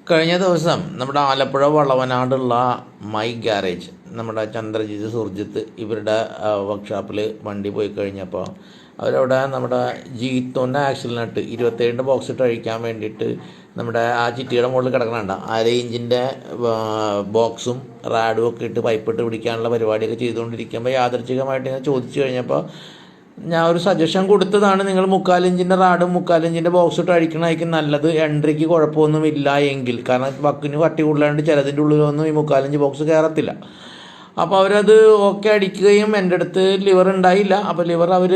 കഴിഞ്ഞ ദിവസം നമ്മുടെ ആലപ്പുഴ വളവനാടുള്ള മൈ ഗ്യാരേജ് നമ്മുടെ ചന്ദ്രജിത്ത് സുർജിത്ത് ഇവരുടെ വർക്ക്ഷോപ്പിൽ വണ്ടി പോയി കഴിഞ്ഞപ്പോൾ അവരവിടെ നമ്മുടെ ജീത്തോൻ്റെ ആക്സിലിനട്ട് 27 ബോക്സ് ഇട്ട് അഴിക്കാൻ വേണ്ടിയിട്ട് നമ്മുടെ ആ ചിറ്റിയുടെ മുകളിൽ കിടക്കണുണ്ട് 1/2 ഇഞ്ചിൻ്റെ ബോക്സും റാഡും ഒക്കെ ഇട്ട് പൈപ്പിട്ട് പിടിക്കാനുള്ള പരിപാടിയൊക്കെ ചെയ്തുകൊണ്ടിരിക്കുമ്പോൾ യാദർച്ഛികമായിട്ട് ഇങ്ങനെ ചോദിച്ചു കഴിഞ്ഞപ്പോൾ ഞാൻ ഒരു സജഷൻ കൊടുത്തതാണ്. നിങ്ങൾ 3/4 ഇഞ്ചിൻ്റെ റാഡും 3/4 ഇഞ്ചിൻ്റെ ബോക്സ് ഇട്ട് അഴിക്കണമായിരിക്കും നല്ലത്. എൻട്രിക്ക് കുഴപ്പമൊന്നുമില്ല എങ്കിൽ, കാരണം വക്കിന് കട്ടി കൂടുതലാണ്ട് ചിലതിൻ്റെ ഉള്ളിലൊന്നും ഈ 3/4 ഇഞ്ച് ബോക്സ് കയറത്തില്ല. അപ്പോൾ അവരത് ഓക്കെ അടിക്കുകയും എൻ്റെ അടുത്ത് ലിവർ ഉണ്ടായില്ല. അപ്പോൾ ലിവർ അവർ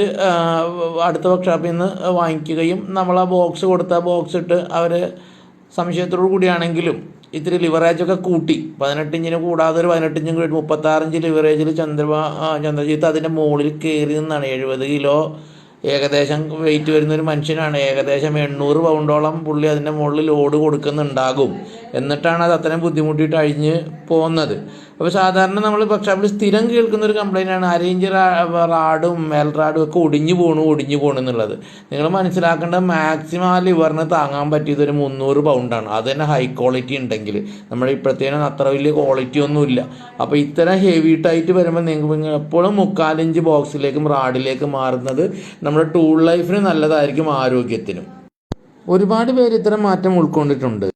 അടുത്ത വർക്ക്ഷോപ്പിൽ നിന്ന് വാങ്ങിക്കുകയും നമ്മൾ ആ ബോക്സ് കൊടുത്ത ബോക്സ് ഇട്ട് അവർ സംശയത്തോടു കൂടിയാണെങ്കിലും ഇത്തിരി ലിവറേജൊക്കെ കൂട്ടി 18 ഇഞ്ചിന് കൂടാതെ ഒരു 18 ഇഞ്ചും കൂടി 36 ഇഞ്ച് ലിവറേജിൽ ചന്ദ്രജിത്ത് അതിൻ്റെ മുകളിൽ കയറി നിന്നാണ്. 70 കിലോ ഏകദേശം വെയിറ്റ് വരുന്ന ഒരു മനുഷ്യനാണ്. ഏകദേശം 800 പൗണ്ടോളം പുള്ളി അതിൻ്റെ മുകളിൽ ലോഡ് കൊടുക്കുന്നുണ്ടാകും. എന്നിട്ടാണ് അത് അത്രയും ബുദ്ധിമുട്ടിയിട്ട് അഴിഞ്ഞ് പോകുന്നത്. അപ്പോൾ സാധാരണ നമ്മൾ വർക്ക്ഷോപ്പിൽ സ്ഥിരം കേൾക്കുന്ന ഒരു കംപ്ലൈൻ്റാണ് 1/2 ഇഞ്ച് റാഡും മേൽ റാഡും ഒക്കെ ഒടിഞ്ഞു പോകണം എന്നുള്ളത്. നിങ്ങൾ മനസ്സിലാക്കേണ്ടത് മാക്സിമം ആ ലിവറിന് താങ്ങാൻ പറ്റിയത് ഒരു 300 പൗണ്ടാണ്. അത് തന്നെ ഹൈ ക്വാളിറ്റി ഉണ്ടെങ്കിൽ. നമ്മുടെ ഇപ്പോഴത്തേനും അത്ര വലിയ ക്വാളിറ്റി ഒന്നുമില്ല. അപ്പോൾ ഇത്തരം ഹെവി ടൈറ്റ് വരുമ്പോൾ നിങ്ങൾ എപ്പോഴും 3/4 ഇഞ്ച് ബോക്സിലേക്കും റാഡിലേക്കും മാറുന്നത് നമ്മുടെ ടൂൾ ലൈഫിന് നല്ലതായിരിക്കും, ആരോഗ്യത്തിനും. ഒരുപാട് പേര് ഇത്തരം മാറ്റം ഉൾക്കൊണ്ടിട്ടുണ്ട്.